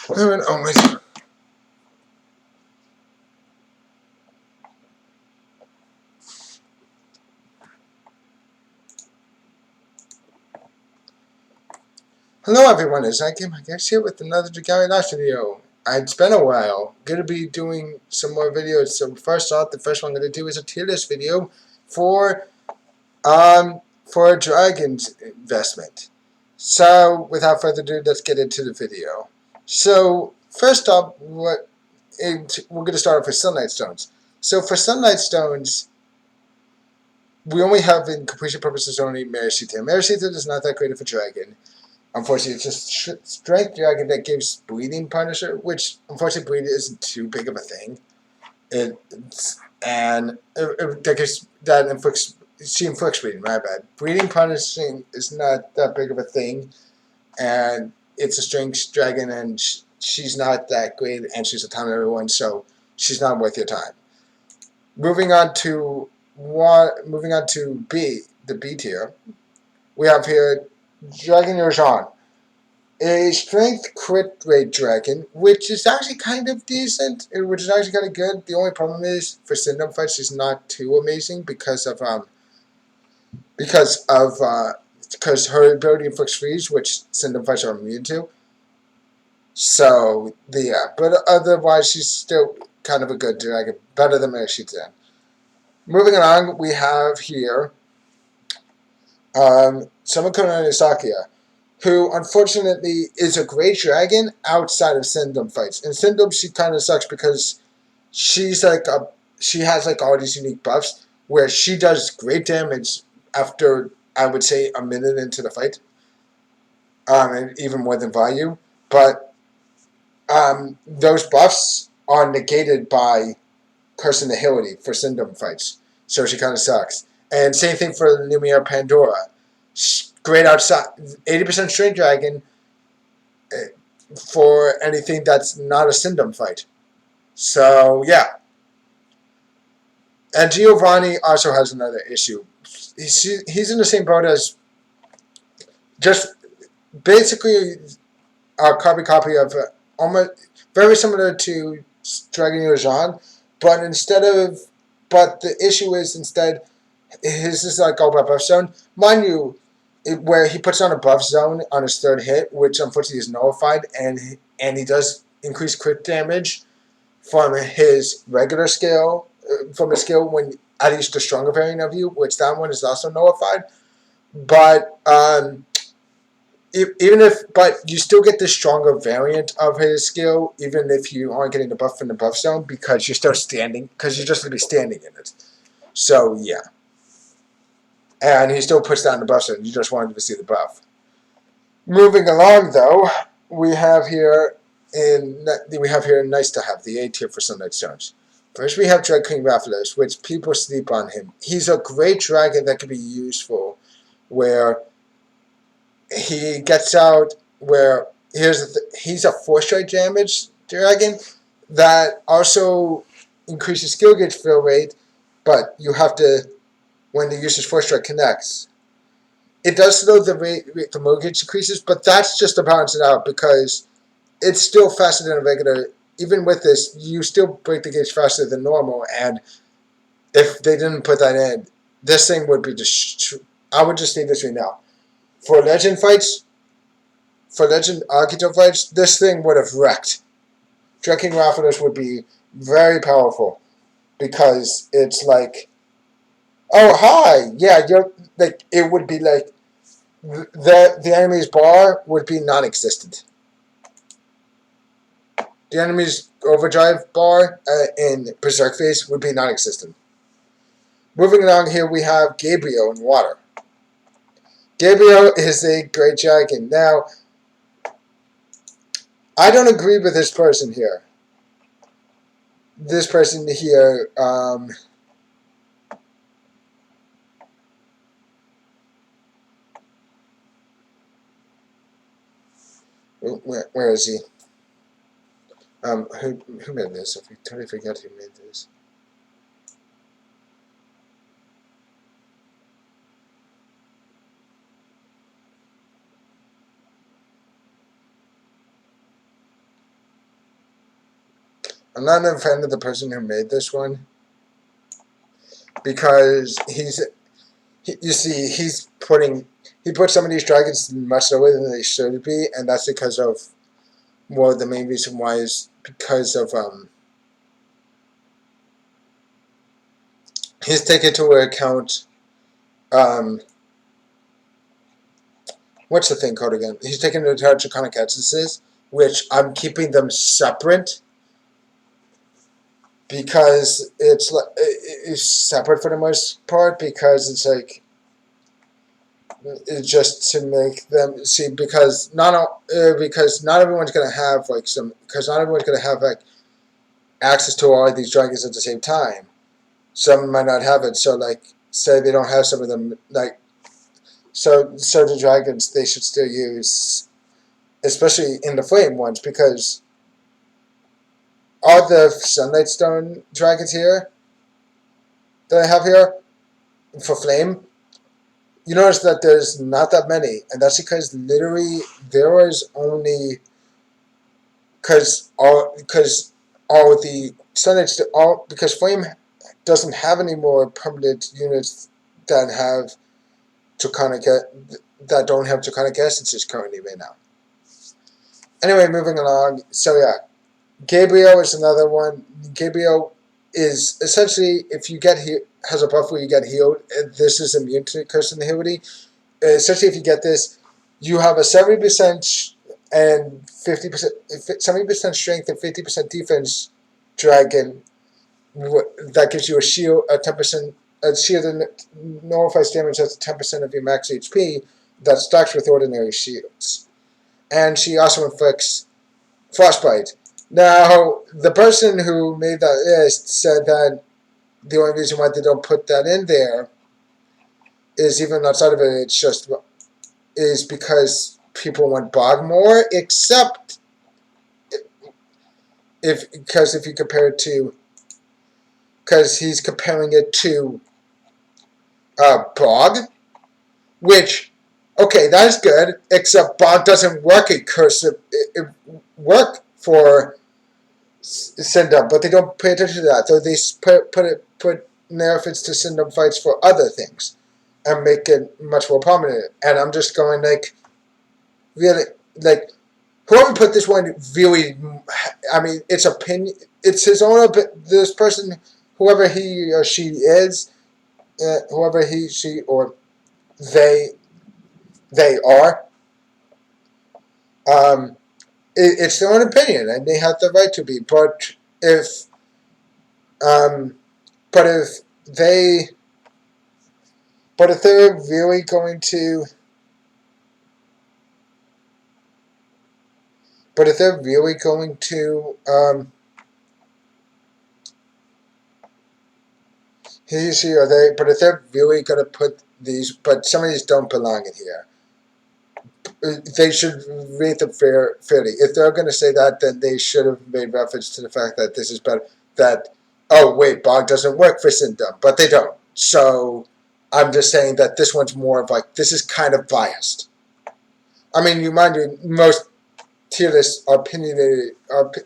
Oh my. Hello everyone, it's I guess here with another Dragalia video. It's been a while. Gonna be doing some more videos. So first off, the first one I'm gonna do is a tier list video for a Dragon's investment. So without further ado, let's get into the video. So first up, we're gonna start off with Sunlight Stones. So for Sunlight Stones, we only have in completion purposes only Marishita. Marishita is not that great of a dragon. Unfortunately, it's just Strength Dragon that gives Bleeding Punisher, which unfortunately Bleeding isn't too big of a thing. That inflicts. She inflicts bleeding. My bad. Bleeding Punishing is not that big of a thing, and it's a Strength Dragon, and she's not that great, and she's a time everyone, so she's not worth your time. Moving on to B, the B tier. We have here Dragon Yorjan, a strength crit rate dragon, which is actually kind of decent, which is actually kind of good. The only problem is for Syndom fights, she's not too amazing because her ability inflicts freeze, which Syndom fights are immune to. So but otherwise she's still kind of a good dragon, better than Marishita. Moving along, we have here Samakona Nisakia, who unfortunately is a great dragon outside of Syndom fights. In Syndom, she kind of sucks because she has like all these unique buffs where she does great damage after, I would say, a minute into the fight, and even more than value. But those buffs are negated by Curse and Nihility for Syndom fights, so she kind of sucks. And same thing for Lumiere Pandora. Great outside, 80% Strength Dragon for anything that's not a Syndom fight. So, yeah. And Giovanni also has another issue. He's in the same boat as just basically a carbon copy of almost very similar to Dragon Yorjan, but but the issue is instead his is like all about buff zone. Mind you, where he puts on a buff zone on his third hit, which unfortunately is nullified, and he does increase crit damage from his regular skill, from his skill when at least the stronger variant of you, which that one is also nullified. But but you still get the stronger variant of his skill, even if you aren't getting the buff from the buff zone, because you're still standing, because you're just going to be standing in it. So yeah. And he still puts down the buff zone. You just wanted to see the buff. Moving along, though, we have here nice to have the A tier for Sunlight Stones. First, we have Dread King Rathalos, which people sleep on him. He's a great dragon that can be useful, where he gets out. Where he's a 4-strike damage dragon that also increases skill gauge fill rate, but you have to when the user's 4-strike connects. It does slow the rate the move gauge decreases, but that's just to balance it out because it's still faster than a regular. Even with this, you still break the gauge faster than normal, and if they didn't put that in, this thing would be just. I would just say this right now. For Legend Archetype fights, this thing would have wrecked. Dread King Rathalos would be very powerful because it's like, oh hi, yeah, you're like it would be like the enemy's bar would be non-existent. The enemy's overdrive bar in Berserk phase would be non-existent. Moving along here, we have Gabriel in water. Gabriel is a great dragon. Now, I don't agree with this person here. This person here, where is he? Who made this? I totally forgot who made this. I'm not a fan of the person who made this one because you see, he put some of these dragons much lower than they should be, and that's because of, well, the main reason why is because of he's taken into account what's the thing called again? He's taken into account draconic essences, which I'm keeping them separate because it's separate for the most part because it's like just to make them see because not everyone's gonna have like some because not everyone's gonna have like access to all of these dragons at the same time. Some might not have it, so like say they don't have some of them like so the dragons they should still use, especially in the flame ones because all the sunlight stone dragons here that I have here for flame. You notice that there's not that many, and that's because literally there was only because all the sunlight all because flame doesn't have any more permanent units that have draconic that don't have draconic essences currently right now. Anyway, moving along. So yeah, Gabriel is another one. Gabriel is essentially if you get has a buff where you get healed. This is immune to curse inhibiting. Essentially, if you get this, you have a 70% and 50%, 70% strength and 50% defense dragon that gives you a shield, a 10%, a shield that nullifies damage that's 10% of your max HP that stacks with ordinary shields. And she also inflicts frostbite. Now, the person who made that list said that the only reason why they don't put that in there is even outside of it, it's just is because people want bog more, except if you compare it to because he's comparing it to bog, which okay that's good, except bog doesn't work in cursive. It work for Syndom, but they don't pay attention to that. So they put nerfs to Syndom fights for other things and make it much more prominent. And I'm just going like really like whoever put this one really, I mean, it's opinion. It's his own. This person, whoever he or she is, whoever he, she, or they, they are. Um, it's their own opinion, and they have the right to be. Um, but if they, but if they're really going to, but if they're really going to, he, she, or they, but if they're really going to put these, but some of these don't belong in here. They should rate them fairly. If they're going to say that, then they should have made reference to the fact that this is better. That oh wait, bog doesn't work for Syndom, but they don't. So I'm just saying that this one's more of like this is kind of biased. I mean, you mind you, most tier lists are opinionated,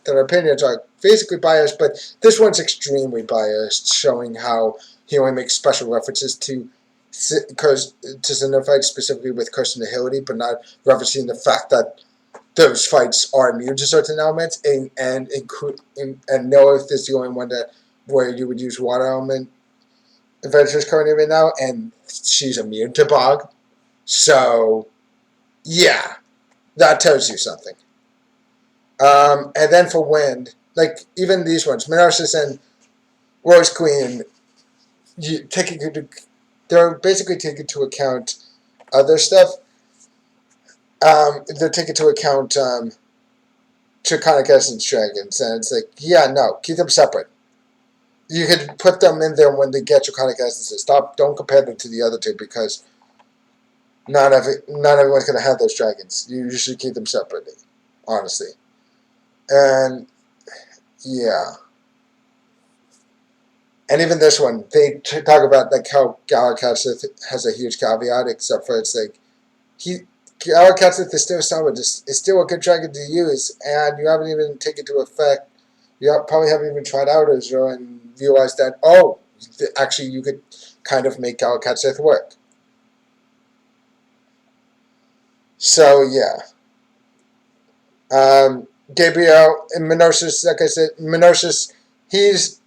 their opinions are basically biased, but this one's extremely biased, showing how he only makes special references to Syndom fights specifically with Curse and Nihility, but not referencing the fact that those fights are immune to certain elements, and Noeth is the only one that where you would use water element adventures currently right now, and she's immune to bog. So yeah, that tells you something. And then for wind, like even these ones, Minarsis and Rose Queen, they're basically taking into account other stuff. They're taking into account Draconic Essence Dragons, and it's like, yeah, no, keep them separate. You could put them in there when they get Draconic Essences. Don't compare them to the other two because not everyone's going to have those dragons. You should keep them separately, honestly. And yeah. And even this one, they talk about like how Galakatsith has a huge caveat, except for it's like Galakatsith is still solid, it's still a good dragon to use, and you haven't even taken into effect You probably haven't even tried out Azure and realized that, oh, actually you could kind of make Galakatsith work. So, yeah. Gabriel and Minosis, like I said, Minosis, he's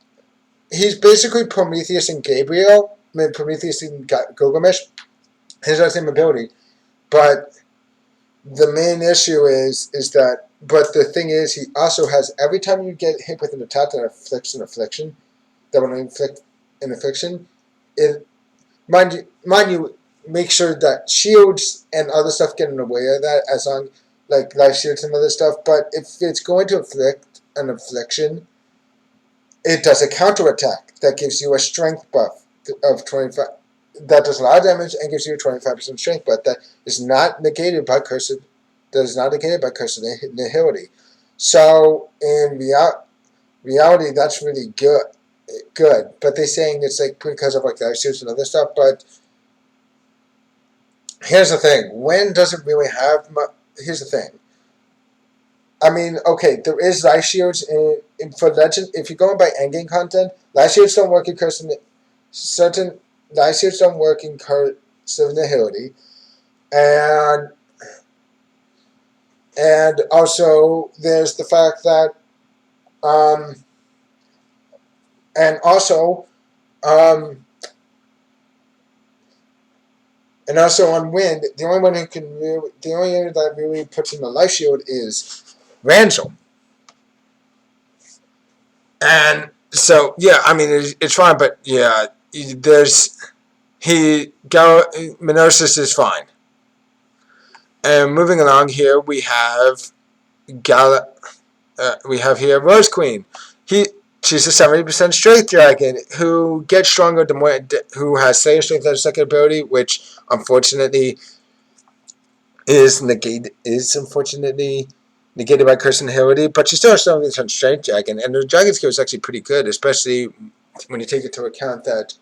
basically Prometheus and Gabriel. I mean, Prometheus and Gilgamesh. His the same ability. But the main issue is that, but the thing is, he also has, every time you get hit with an attack that inflicts an affliction, that will inflict an affliction, it, mind you, make sure that shields and other stuff get in the way of that, as long, like life shields and other stuff, but if it's going to inflict an affliction, it does a counterattack that gives you a strength buff of 25, that does a lot of damage and gives you a 25% strength, but that is not negated by cursive. That is not negated by cursive nihility. So in reality, that's really good. But they're saying it's like because of like the suits and other stuff. But here's the thing: when does it really have? Here's the thing. I mean, okay, there is life shields for Legend. If you're going by endgame content, life shields don't work in cursive. Certain life shields don't work in cursive nihility, and also there's the fact that and also um, and also on wind, the only one who can really, the only one that really puts in the life shield is Rangel. And so yeah, I mean it's fine, but yeah, there's Minosis is fine. And moving along here, we have we have here Rose Queen. She's a 70% strength dragon who gets stronger the more, who has Slayer Strength as a second ability, which unfortunately is unfortunately negated by Curse and Nihility, but she's still a 70% strength dragon, and the dragon skill is actually pretty good, especially when you take into account that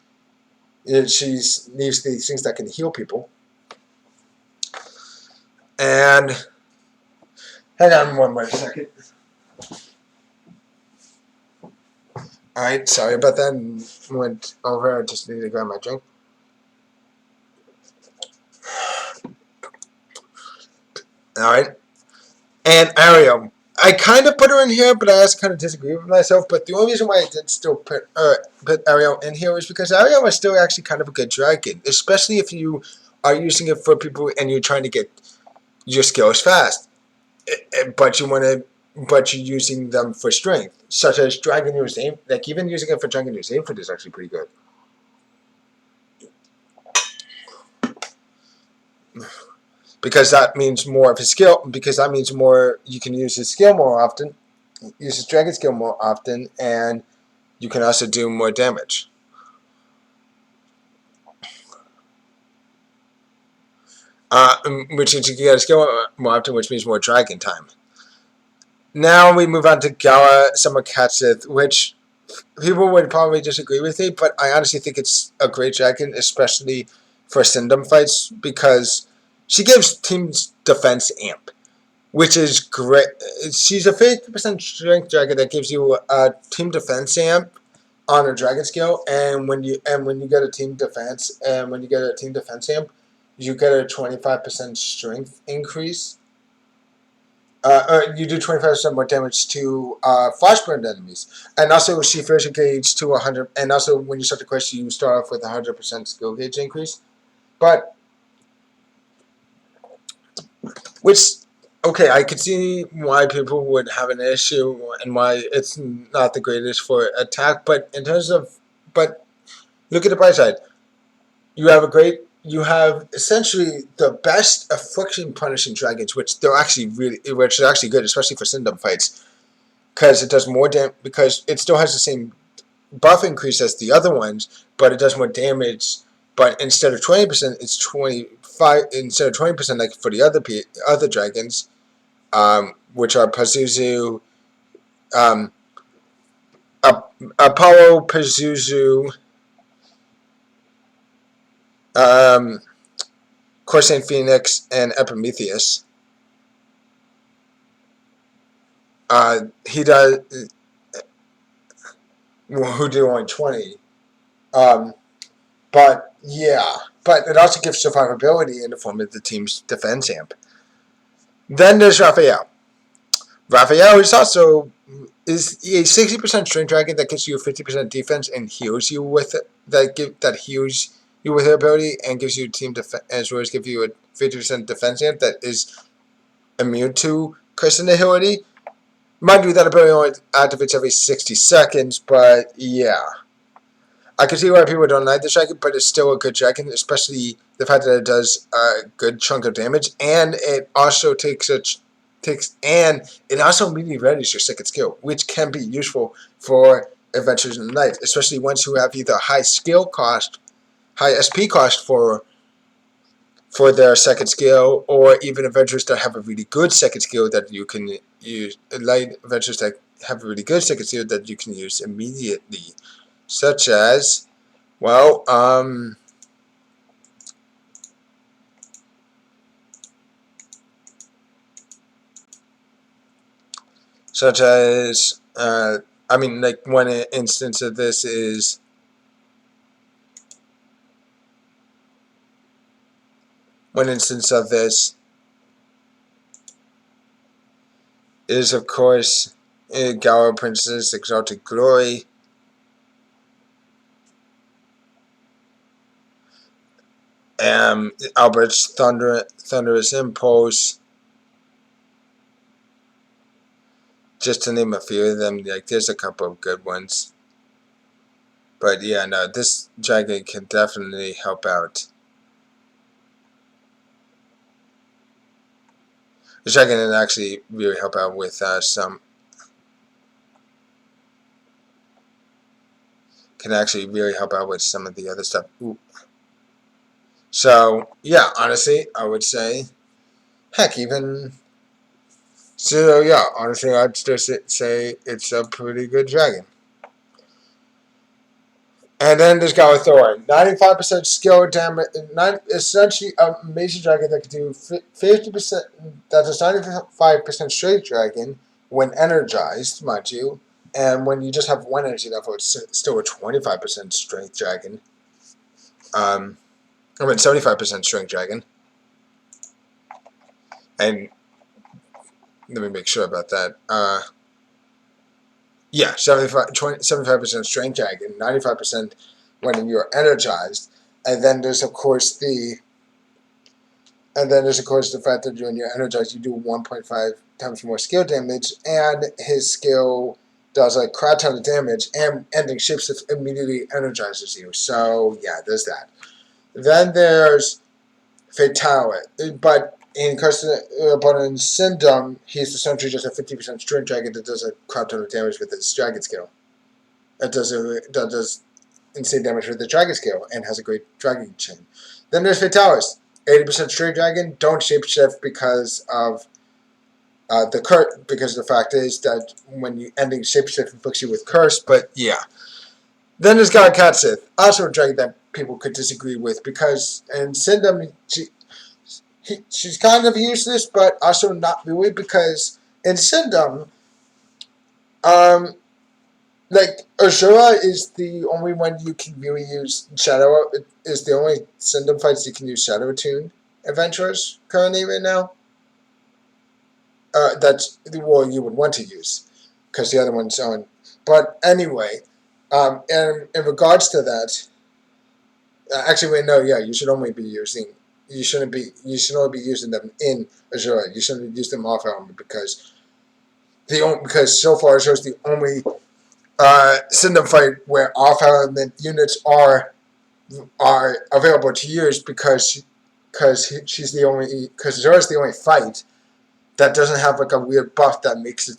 she needs these things that can heal people. And hang on one more second. Alright, sorry about that. Went over. I just needed to grab my drink. Alright. And Ariel. I kind of put her in here, but I also kind of disagree with myself. But the only reason why I did still put Ariel in here is because Ariel is still actually kind of a good dragon. Especially if you are using it for people and you're trying to get your skills fast. But you're using them for strength. Such as Dragon Use Aim. Like even using it for Dragon Use Aim is actually pretty good. Because that means more of his skill. Because that means more, you can use his skill more often, use his dragon skill more often, and you can also do more damage. Which means you can get a skill more often, which means more dragon time. Now we move on to Gala Summercatsith, which people would probably disagree with me, but I honestly think it's a great dragon, especially for Syndom fights, because she gives team's defense amp, which is great. She's a 50% strength dragon that gives you a team defense amp on a dragon skill, and when you get a team defense amp, you get a 25% strength increase. You do 25% more damage to flashburned enemies, and also she fills your gauge to 100. And also, when you start the quest, you start off with 100% skill gauge increase. But which, okay, I could see why people would have an issue and why it's not the greatest for attack. But in terms of, but look at the bright side. You have essentially the best affliction punishing dragons, which are actually good, especially for Syndom fights, because it does more damage. Because it still has the same buff increase as the other ones, but it does more damage. But instead of 20%, it's 25. Instead of 20%, like for the other dragons, which are Pazuzu, Apollo, Pazuzu, Corsair Phoenix, and Epimetheus. He does. who do only 20. Um, but yeah, but it also gives survivability in the form of the team's defense amp. Then there's Raphael. Raphael is also is a 60% strength dragon that gives you a 50% defense and heals you with it. That heals you with her ability and gives you team defense as well as give you a 50% defense amp that is immune to curse inability. Mind you, that ability only activates every 60 seconds, but yeah. I can see why people don't like this dragon, but it's still a good dragon, especially the fact that it does a good chunk of damage, and it also and it also immediately readies your second skill, which can be useful for adventures in the night, especially ones who have either high skill cost, high SP cost for their second skill, or even adventures that have a really good second skill that you can use, light adventures that have a really good second skill that you can use immediately, such as, well, such as, I mean, like one instance of this is of course, Gala Princess Exalted Glory. Albert's Thunderous Impulse, just to name a few of them. Like, there's a couple of good ones. But yeah, no, this dragon can definitely help out. This dragon can actually really help out with some. Can actually really help out with some of the other stuff. Ooh. So yeah, honestly, I would say, heck, even. So yeah, honestly, I'd just say it's a pretty good dragon. And then there's Galathor, 95% skill damage, essentially a major dragon that can do 50%. That's a 95% straight dragon when energized, mind you. And when you just have one energy level, it's still a 25% strength dragon. I mean, 75% strength dragon. And let me make sure about that. Yeah, 75% strength dragon, 95% when you're energized. And then there's of course the fact that when you're energized you do 1.5 times more skill damage, and his skill does a crap ton of damage, and ending shapeshift immediately energizes you. So yeah, there's that. Then there's Fatality, but in Syndom, he's essentially just a 50% strength dragon that does a crap ton of damage with his dragon skill. That does insane damage with the dragon skill and has a great dragon chain. Then there's Fatalis, 80% straight dragon. Don't shapeshift because of because the fact is that when you ending shapeshift inflicts you with curse. But yeah. Then there's God Katsith, also a dragon that people could disagree with, because in Syndom she's kind of useless, but also not really, because in Syndom, like, Azura is the only one you can really use Shadow. It is the only Syndom fights you can use Shadow Attune adventurers currently right now. That's, well, you would want to use, because the other one's on. But anyway, and in regards to that, actually, wait, no, yeah, you should only be using. You should only be using them in Azura. You shouldn't use them off Element, because so far Azura's the only Syndom fight where off element units are available to use, because she's the only, because Azura's the only fight that doesn't have like a weird buff that makes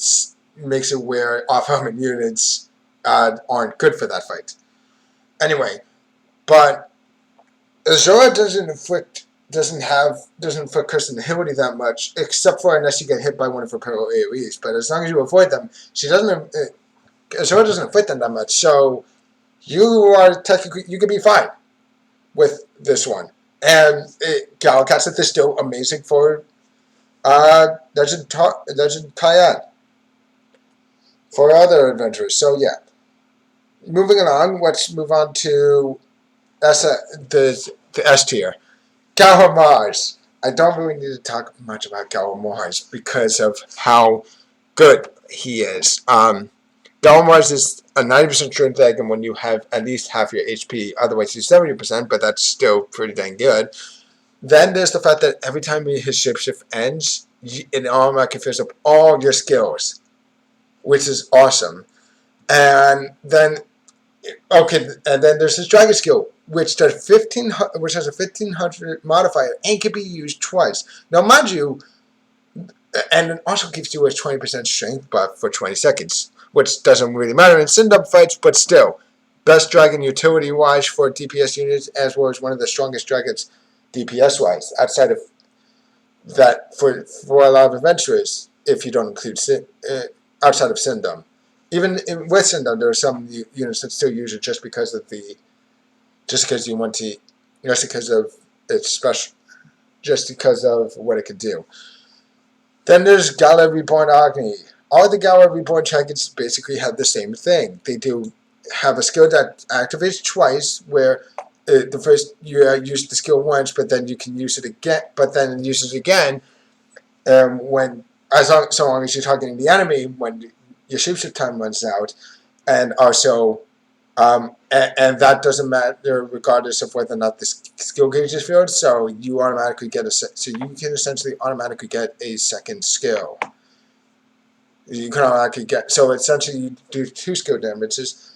it where off element units aren't good for that fight. Anyway, but Azura doesn't inflict curse inability that much, except for unless you get hit by one of her parallel AoEs. But as long as you avoid them, Azura doesn't inflict them that much. So you could be fine with this one. And Galakatsuth is still amazing for Legend Kayad for other adventurers. So yeah. Moving along, let's move on to the S tier. Gala Mars. I don't really need to talk much about Gala Mars because of how good he is. Gala Mars is a 90% strength dragon when you have at least half your HP. Otherwise, he's 70%, but that's still pretty dang good. Then there's the fact that every time his shapeshift ends, it automatically fills up all your skills, which is awesome. And then and then there's his dragon skill, which does which has a 1500 modifier and can be used twice. Now, mind you, and it also gives you a 20% strength buff for 20 seconds, which doesn't really matter in Sindom fights, but still, best dragon utility wise for DPS units, as well as one of the strongest dragons DPS wise, outside of that for a lot of adventurers, if you don't include outside of Sindom. Even with Sindom, there are some units that still use it just because of you want to, just because of its special, just because of what it can do. Then there's Gala Reborn Agni. All the Gala Reborn dragons basically have the same thing. They do have a skill that activates twice, where the first you use the skill once, but then you can use it again. But then it uses it again so long as you're targeting the enemy when your shapeshift time runs out, and also and that doesn't matter regardless of whether or not the skill gauge is filled. So you automatically get you can essentially automatically get a second skill. You can automatically get essentially you do 2 skill damages.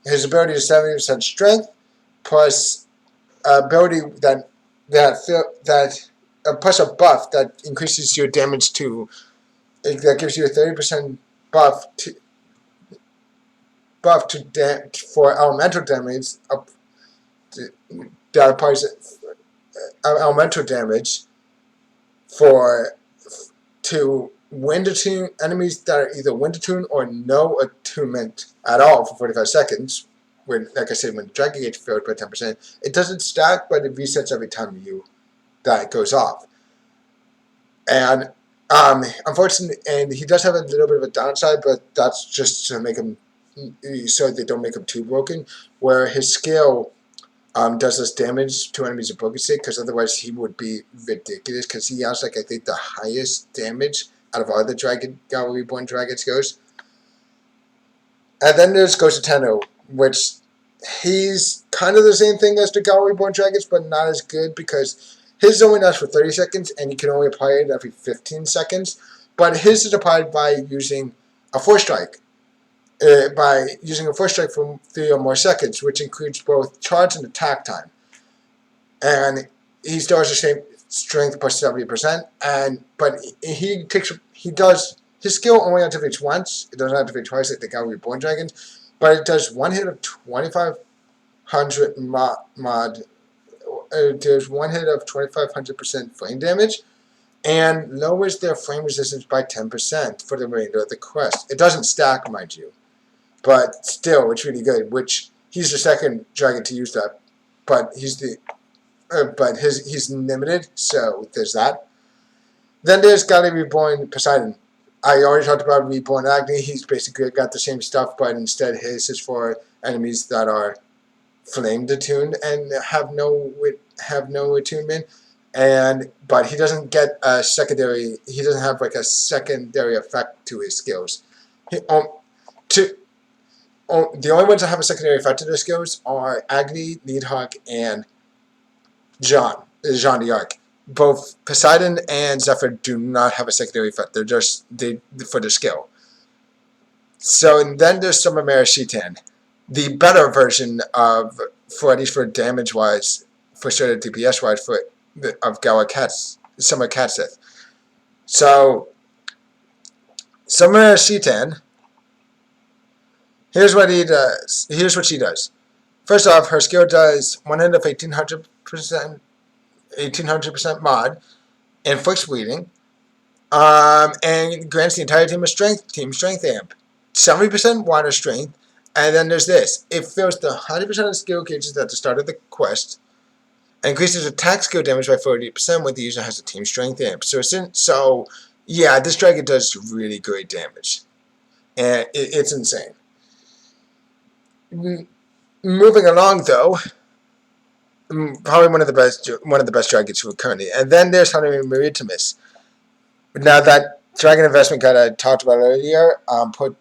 His ability is 70% strength plus ability plus a buff that increases your damage that gives you a 30% buff for elemental damage that applies elemental damage to wind attune enemies that are either wind attune or no attunement at all for 45 seconds. Like I said, when the dragon gauge filled by 10%, it doesn't stack, but it resets every time that goes off. And unfortunately, and he does have a little bit of a downside, but that's just to make him so they don't make him too broken. Where his skill does less damage to enemies in broken state, because otherwise he would be ridiculous. Because he has I think the highest damage out of all the Gala Reborn dragons goes. And then there's Ghost of Tenno, which he's kind of the same thing as the Gala Reborn dragons, but not as good because his only lasts for 30 seconds, and you can only apply it every 15 seconds. But his is applied by using a Force Strike. By using a Force Strike for 3 or more seconds, which includes both charge and attack time. And he still has the same strength plus 70%. But his skill only activates once. It doesn't activate twice like the Gala Reborn dragons. But it does one hit of 2500 mod. There's one hit of 2500% flame damage, and lowers their flame resistance by 10% for the remainder of the quest. It doesn't stack, mind you, but still, it's really good. Which he's the second dragon to use that, but he's limited, so there's that. Then there's Gala Reborn Poseidon. I already talked about Reborn Agni. He's basically got the same stuff, but instead his is for enemies that are flame attuned and have no attunement, but he doesn't get a secondary. He doesn't have a secondary effect to his skills. The only ones that have a secondary effect to their skills are Agni, Needhawk, and Jean the Arc. Both Poseidon and Zephyr do not have a secondary effect. They're just for their skill. So and then there's Summer Mare Shitan, the better version of, for at least for damage wise, for straight up DPS wise, of Gala Summer Catsith. So Summer Shitan, here's what he does. Here's what she does. First off, her skill does one hit of 1800% mod, inflicts bleeding, and grants the entire team strength amp, 70% water strength. And then there's this. It fills the 100% of skill gauges at the start of the quest. And increases attack skill damage by 40% when the user has a team strength amp. So yeah, this dragon does really great damage. And it's insane. Moving along though, probably one of the best dragons currently. And then there's Honey Maritimus. Now that dragon investment guide I talked about earlier, put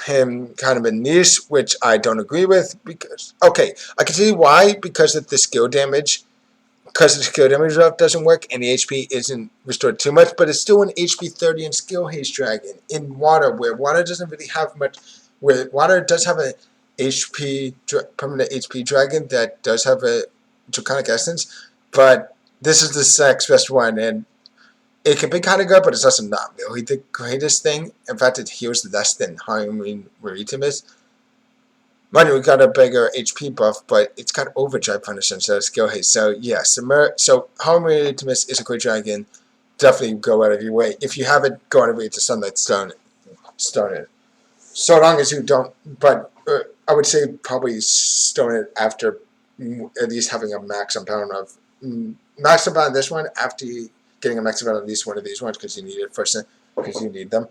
him kind of in niche, which I don't agree with because okay, I can see why because of the skill damage. Because the skill damage buff doesn't work and the HP isn't restored too much, but it's still an HP 30 and skill haste dragon in water, where water doesn't really have much. Where water does have a HP permanent HP dragon that does have a draconic essence, but this is the next best one, and it can be kind of good, but it's also not really the greatest thing. In fact, it heals less than Hyrule Maritimus. Mind you, we got a bigger HP buff, but it's got overdrive punish instead of skill haste. So yeah, so Hyrule Maritimus is a great dragon. Definitely go out of your way. If you have it, go out of your way to Sunlight Stone it. So long as you don't, but I would say probably stone it after at least having a max amount of max amount of this one after getting a max amount of at least one of these ones because you need it first because you need them.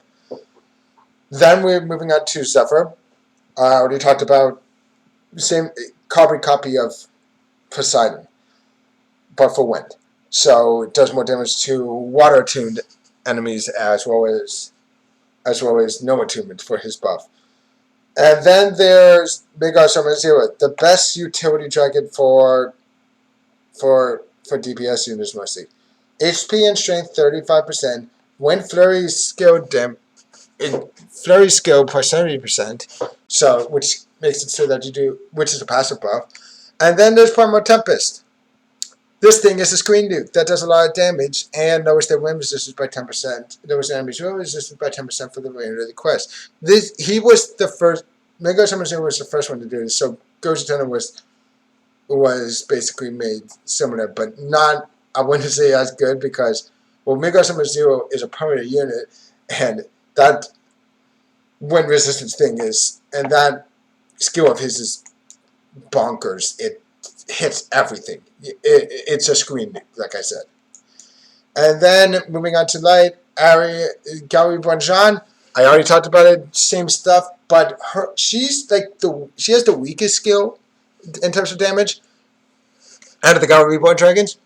Then we're moving on to Zephyr. I already talked about same carbon copy of Poseidon, but for wind. So it does more damage to water attuned enemies as well as no attunement for his buff. And then there's Big Summon Zero, the best utility dragon for DPS units mostly. HP and strength 35%. When Flurry skill Flurry skill plus 70%, so which makes it so that you do, which is a passive buff. And then there's Primal Tempest. This thing is a screen nuke that does a lot of damage and lowers their wind resistance by 10%. Lowers enemies' wind resistance by 10% for the remainder of the quest. He was the first. Mega Summon Zero was the first one to do this. So Ghost Eternal was basically made similar, but not. I wouldn't say as good because Mega Summon Zero is a permanent unit, and that wind resistance thing is, and that skill of his is bonkers. It hits everything. It's a screen nuke, like I said. And then moving on to light, Gauri Bonjan. I already talked about it. Same stuff, but she's like she has the weakest skill in terms of damage out of the Gauri Reborn dragons.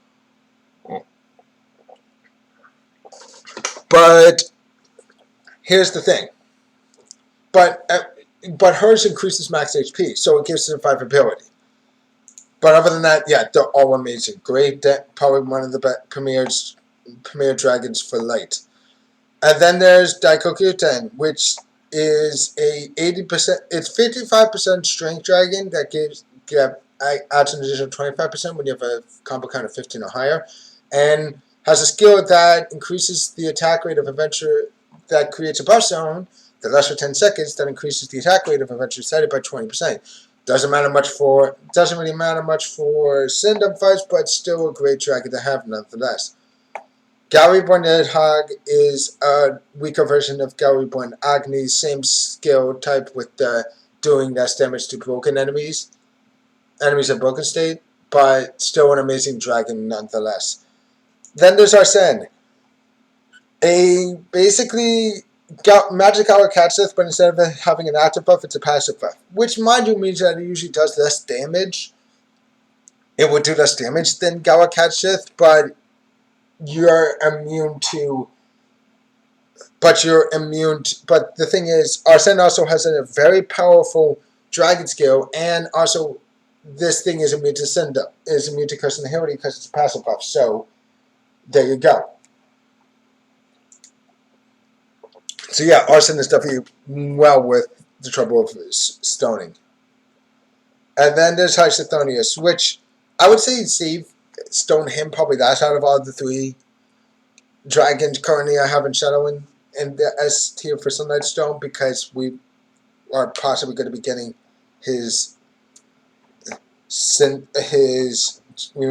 But here's the thing. But hers increases max HP, so it gives survivability. But other than that, yeah, they're all amazing. Great, probably one of the premier dragons for light. And then there's Daikokuten, which is a 80%. It's 55% strength dragon that adds an additional 25% when you have a combo count of 15 or higher, and has a skill that increases the attack rate of adventure that creates a buff zone that lasts for 10 seconds. That increases the attack rate of adventure sighted by 20%. Doesn't really matter much for Sindom fights, but still a great dragon to have nonetheless. Gauriborn Nidhogg is a weaker version of Gauriborn Agni, same skill type with doing less damage to broken enemies in broken state, but still an amazing dragon nonetheless. Then there's Arsene, a basically Magic Hour Catcheth, but instead of having an active buff, it's a passive buff, which mind you means that it usually does less damage. It would do less damage than Gawa Catcheth, but you're immune to. But the thing is, Arsene also has a very powerful dragon skill, and also this thing is immune to Cinder, is immune to Curse and Inherit because it's a passive buff. So there you go. So yeah, Arsene is definitely well worth the trouble of stoning. And then there's Hysethonius, which I would say stone him probably last out of all the three dragons currently I have in Shadow in the S tier for Sunlight Stone, because we are possibly going to be getting we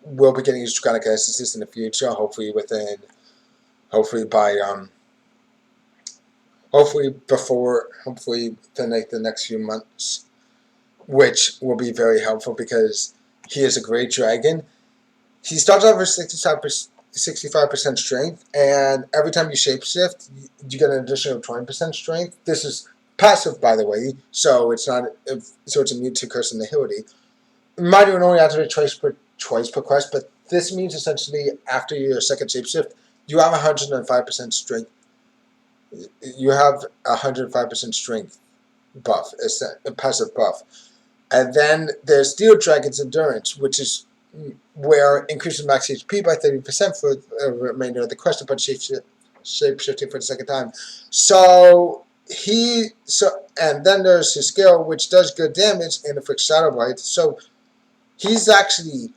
will be getting his Dragonic Essences in the future, hopefully the next few months, which will be very helpful because he is a great dragon. He starts off with 65% strength, and every time you shapeshift, you get an additional 20% strength. This is passive, by the way, so it's not so it's immune to curse and nihility. Mind you, it only activates twice per quest, but this means essentially after your second shapeshift, you have 105% strength. You have 105% strength buff, a passive buff. And then there's Steel Dragon's Endurance, which is where increases max HP by 30% for the remainder of the quest upon shapeshifting for the second time. And then there's his skill, which does good damage and afflicts Shadow Blight. So he's actually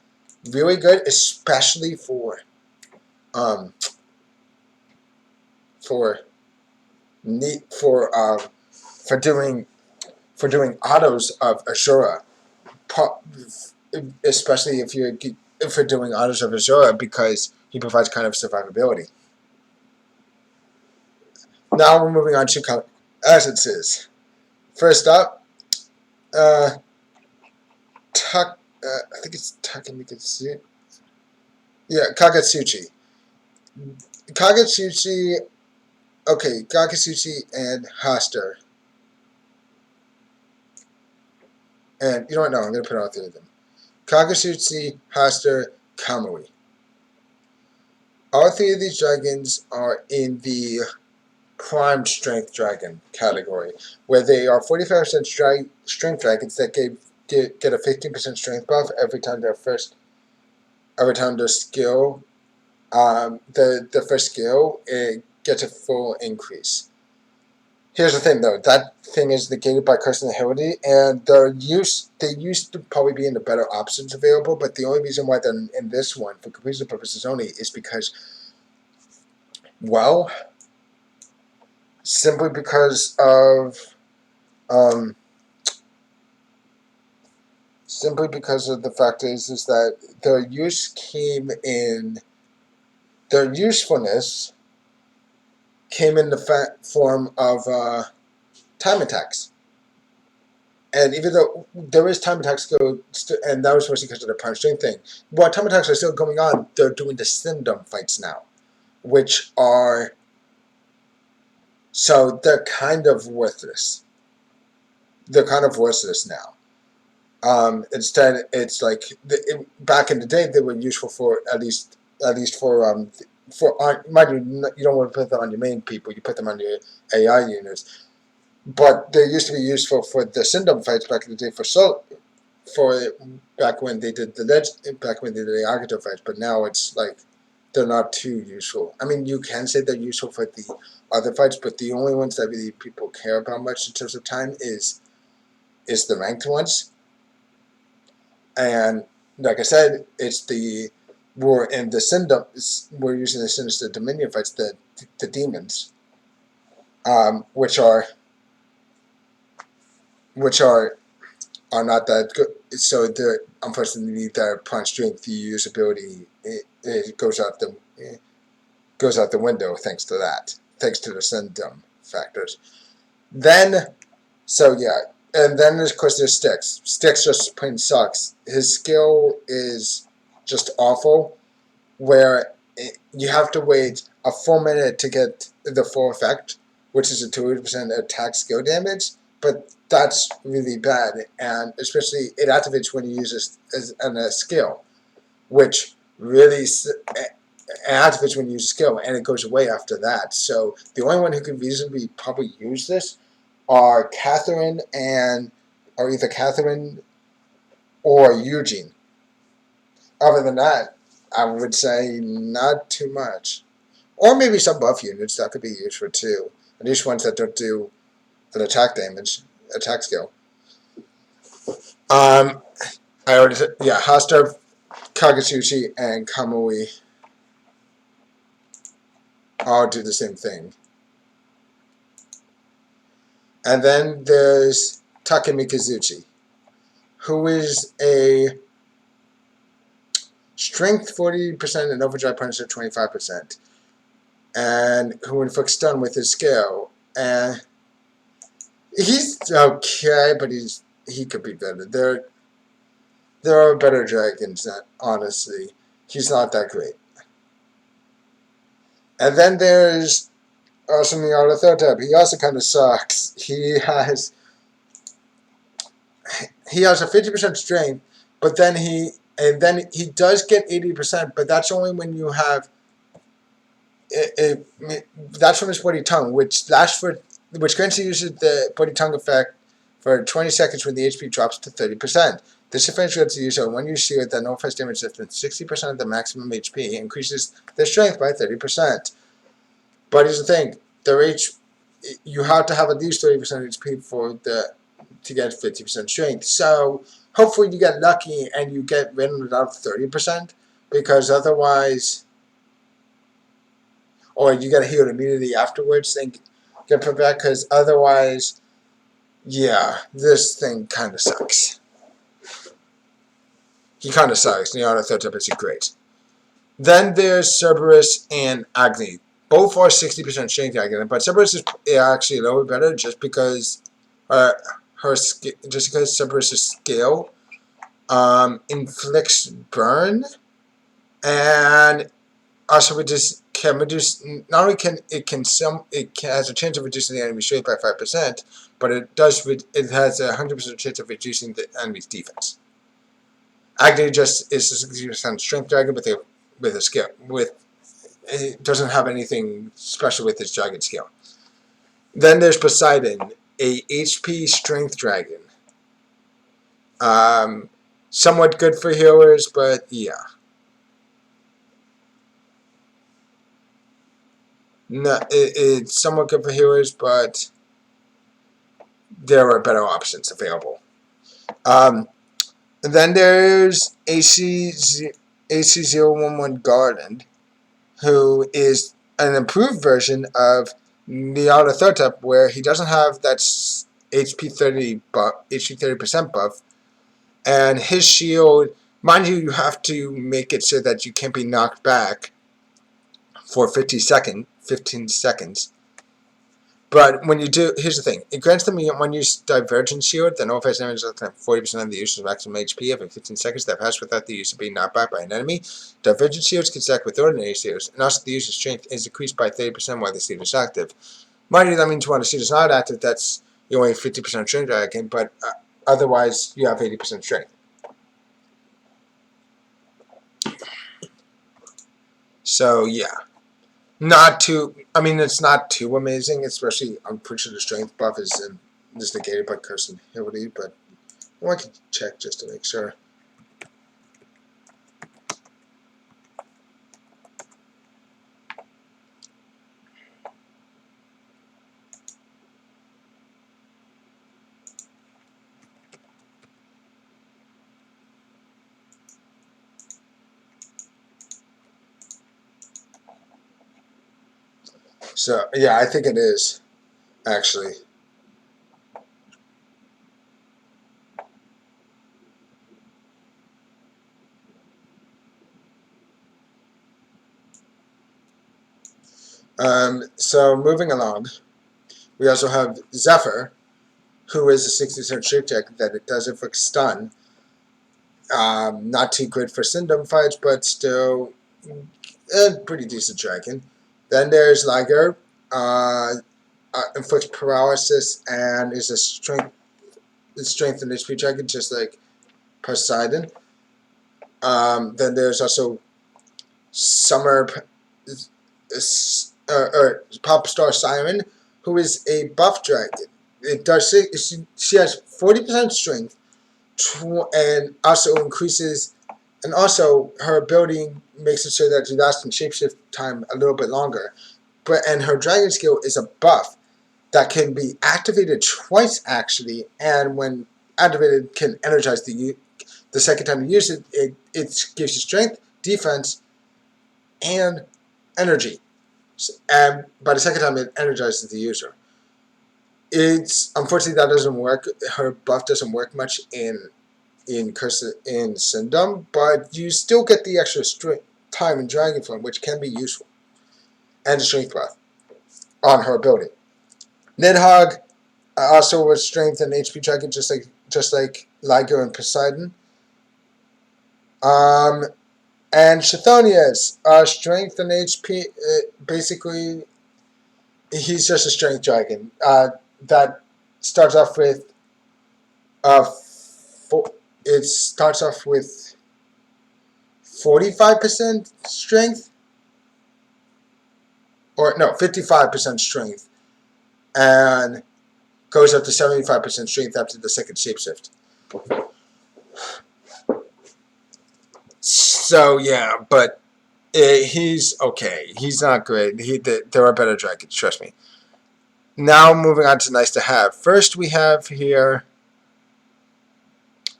really good, especially for um for for doing autos of Ashura, especially if you're doing autos of Ashura, because he provides kind of survivability. Now we're moving on to essences. First up, I think it's Takamikatsu. Yeah, Kagatsuchi. Kagatsuchi. Okay, Kagatsuchi and Haster. And you know what? No, I'm going to put all three of them. Kagatsuchi, Haster, Kamui. All three of these dragons are in the Prime Strength Dragon category, where they are 45% strength dragons that get a 15% strength buff every time their skill, the first skill, it gets a full increase. Here's the thing, though. That thing is negated by curse and nihility, and they used to probably be in the better options available, but the only reason why they're in this one, for completion purposes only, is because, well, simply because of the fact is that their usefulness came in the form of time attacks. And even though there is time attacks and that was mostly because of the punch strength thing, while time attacks are still going on, they're doing the Syndom fights now, which are, so they're kind of worthless. They're kind of worthless now. Instead, it's like back in the day they were useful for at least for mind you don't want to put them on your main people, you put them on your AI units. But they used to be useful for the Syndom fights back in the day back when they did the Agato fights, but now it's like they're not too useful. I mean, you can say they're useful for the other fights, but the only ones that really people care about much in terms of time is the ranked ones. And like I said, we're using the Sinister Dominion fights, the demons, which are not that good. So unfortunately their punch strength usability it goes out the window thanks to that. Thanks to the Syndom factors. Then and then of course there's Styx. Styx just plain sucks. His skill is just awful, where you have to wait a full minute to get the full effect, which is a 200% attack skill damage, but that's really bad, and especially it activates when you use a skill, which really activates when you use a skill, and it goes away after that. So the only one who could reasonably probably use this are Catherine or either Catherine or Eugene. Other than that, I would say not too much. Or maybe some buff units that could be useful too. At least ones that don't do an attack skill. I already said, yeah, Hasta, Kagatsuchi, and Kamui all do the same thing. And then there's Takamikazuchi, who is a strength 40% and overdrive punch at 25%, and who inflicts stun with his skill. And he's okay, but he could be better. There are better dragons, honestly. He's not that great. And then there's Awesome the other third tab. He also kind of sucks. He has a 50% strength, but then he does get 80%, but that's only when you have that's from his bloody tongue, which grants the user the bloody tongue effect for 20 seconds when the HP drops to 30%. This effect grants the user when you shield that notifies damage that's been 60% of the maximum HP, increases their strength by 30%. But here's the thing: you have to have at least 30% HP to get 50% strength. So hopefully you get lucky and you get rid of 30%, because otherwise, or you get healed immediately afterwards, then get put back, because otherwise, yeah, this thing kind of sucks. He kind of sucks. The auto third type is great. Then there's Cerberus and Agni. Both are 60% strength again, but Cerberus is actually a little bit better just because Cerberus' skill inflicts burn, and also can reduce. Not only has a chance of reducing the enemy's strength by 5%, but it has a 100% chance of reducing the enemy's defense. Agni just is a 60% strength dragon with a skill it doesn't have anything special with its dragon skill. Then there's Poseidon, a HP strength dragon. Somewhat good for healers, but yeah. No, it's somewhat good for healers, but there are better options available. And then there's AC011 Garland, who is an improved version of Miata third type, where he doesn't have that HP 30% buff, and his shield, mind you, you have to make it so that you can't be knocked back for 15 seconds. But when you do, here's the thing: it grants them when you use Divergent Shield, the no-face damage less than 40% of the user's maximum HP every 15 seconds that pass without the user being knocked back by an enemy. Divergent Shields can stack with ordinary shields, and also the user's strength is increased by 30% while the shield is active. Mind you, that means when the shield is not active, that's you only 50% strength dragon, but otherwise you have 80% strength. So yeah. It's not too amazing, especially I'm pretty sure the strength buff is just negated by curse and ability, but I can check just to make sure. So yeah, I think it is actually. So moving along, we also have Zephyr, who is a 60% shape check that it does inflict stun. Not too good for Syndom fights, but still a pretty decent dragon. Then there's Liger, inflicts paralysis and is a strength and HP dragon, just like Poseidon. Then there's also Summer Popstar Siren, who is a buff dragon. She has 40% strength, and also increases, and also her ability makes it so that she lasts in shapeshift time a little bit longer. And her dragon skill is a buff that can be activated twice actually, and when activated can energize the second time you use it. It gives you strength, defense, and energy. And by the second time, it energizes the user. It's unfortunately that doesn't work. Her buff doesn't work much in Syndom, but you still get the extra time in Dragonflame, which can be useful, and the strength buff on her ability. Nidhogg also with strength and HP dragon, just like Liger and Poseidon. And Chthonius, strength and HP, basically he's just a strength dragon. That starts off with uh, it starts off with 45% strength, or no, 55% strength, and goes up to 75% strength after the second shapeshift. So yeah, but he's okay. He's not great. There are better dragons, trust me. Now moving on to nice to have. First we have here.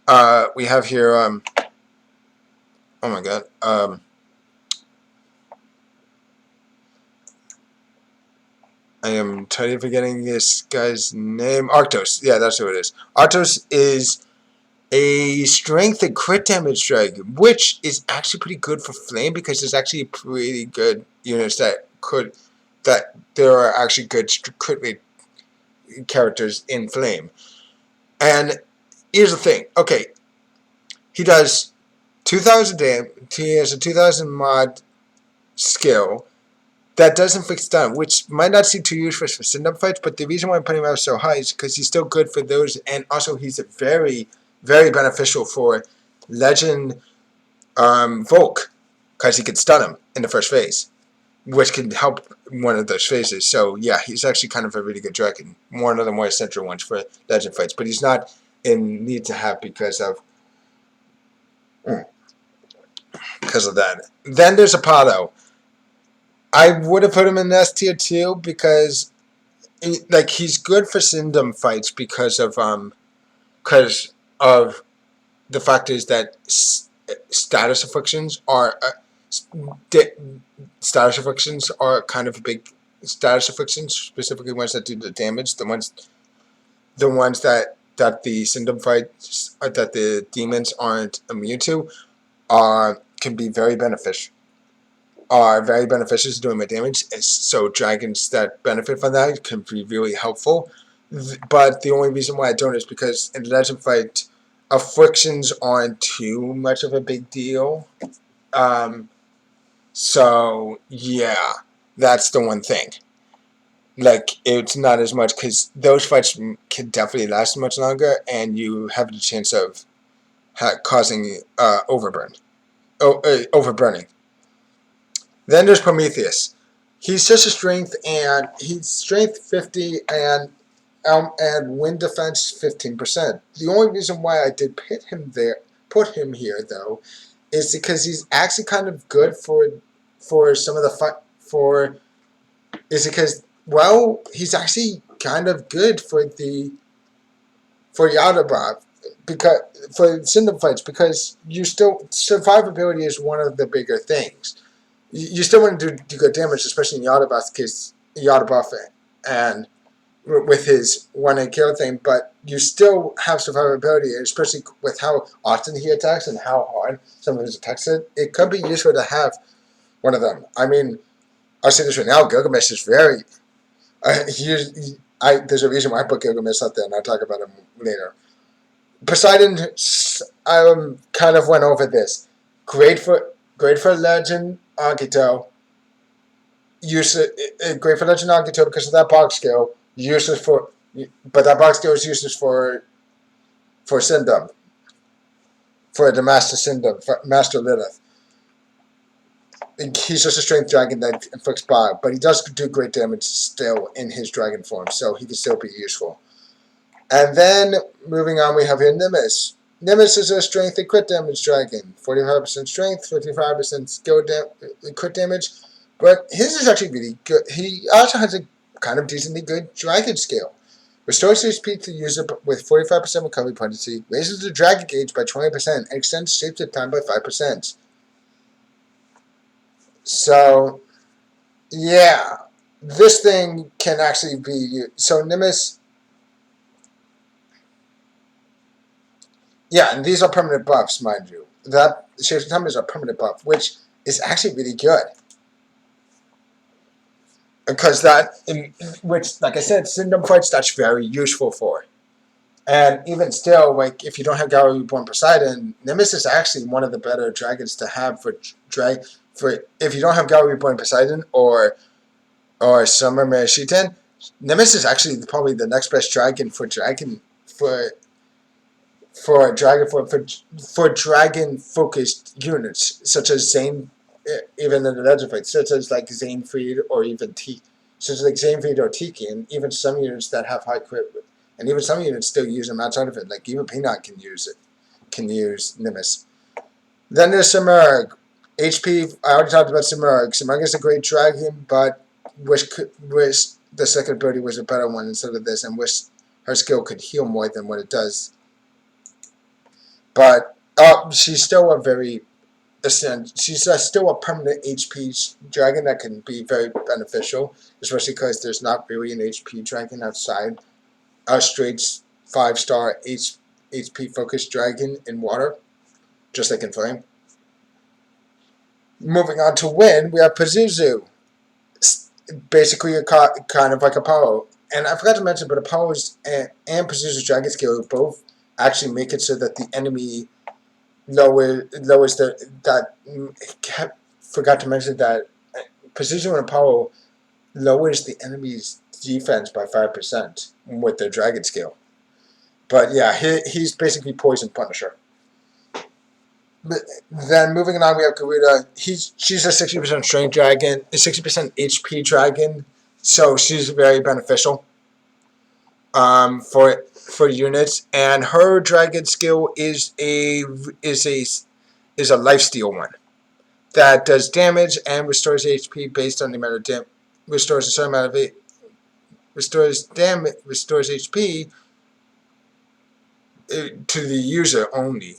Oh my god. I am totally forgetting this guy's name. Arctos. Yeah, that's who it is. Arctos is a strength and crit damage dragon, which is actually pretty good for flame because there's actually pretty good units that there are actually good crit rate characters in flame. And here's the thing. Okay, he does 2,000 damage. He has a 2,000 mod skill that doesn't fix stun, which might not seem too useful for stand-up fights, but the reason why I'm putting him out so high is because he's still good for those, and also he's a very, very beneficial for Legend Volk, because he can stun him in the first phase, which can help one of those phases. So yeah, he's actually kind of a really good dragon, one of the more essential ones for Legend fights, but he's not in need to have because of that. Then there's Apollo. I would have put him in S tier too because he's good for Syndom fights because of the fact is that status afflictions are kind of a big status afflictions, specifically ones that do the damage. The ones that the Syndom fights that the demons aren't immune to can be very beneficial. Are very beneficial to doing my damage. So dragons that benefit from that can be really helpful. But the only reason why I don't is because in the Legend fight, afflictions aren't too much of a big deal. So yeah, that's the one thing. It's not as much because those fights can definitely last much longer, and you have the chance of causing overburning. Then there's Prometheus. He's just a strength, and he's strength 50 and wind defense 15%. The only reason why I did put him here though, is because he's actually kind of good for some of the he's actually kind of good for Yadabob because for Syndom fights because survivability is one of the bigger things. You still want to do good damage, especially in Yadabuff case, and with his 1-hit kill thing, but you still have survivability, especially with how often he attacks and how hard some of his attacks hit. It could be useful to have one of them. I mean, I'll say this right now, Gilgamesh is very... there's a reason why I put Gilgamesh up there, and I'll talk about him later. Poseidon, I kind of went over this. Great for Legend Agito. Great for Legend Agito because of that box skill. But that box skill is useless for Syndom. For the Master Syndom, Master Lilith. He's just a strength dragon that inflicts bog, but he does do great damage still in his dragon form, so he can still be useful. And then, moving on, we have here Nimbus. Nimbus is a strength and crit damage dragon. 45% strength, 55% skill crit damage. But his is actually really good. He also has a kind of decently good dragon skill. Restores HP to user with 45% recovery potency, raises the dragon gauge by 20%, and extends shape to time by 5%. So, yeah. This thing can actually be... So, Nimbus... Yeah, and these are permanent buffs, mind you. That Shapes of Time is a permanent buff, which is actually really good. Because which, like I said, Syndom fights, that's very useful for. And even still, if you don't have Gallery Reborn Poseidon, Nimbus is actually one of the better dragons to have if you don't have Gallery Reborn Poseidon or or Summer Merishiten. Nimbus is actually probably the next best dragon for dragon focused units such as Zane, even in the Legend fight, such as like Zanefried or even T, such as like Zanefried or Tiki, and even some units that have high crit, and even some units still use them outside of it. Like even Peanut can use it, can use Nimbus. Then there's Simurg. HP, I already talked about Simurg. Simurg is a great dragon, but wish the second ability was a better one instead of this, and wish her skill could heal more than what it does. But she's still a very she's still a permanent HP dragon that can be very beneficial, especially because there's not really an HP dragon outside a straight 5-star HP focused dragon in water, just like in Flame. Moving on to Wind, we have Pazuzu. Basically, kind of like Apollo. And I forgot to mention, but Apollo's and Pazuzu's dragon skill both actually make it so that the enemy lowers forgot to mention that Pazuzu and Apollo lowers the enemy's defense by 5% with their dragon skill. But yeah, he's basically Poison Punisher. But then moving on, we have Garuda. She's a 60% strength dragon, a 60% HP dragon, so she's very beneficial for units. And her dragon skill is a lifesteal one that does damage and restores HP based on the amount of restores a certain amount of it. Restores HP to the user only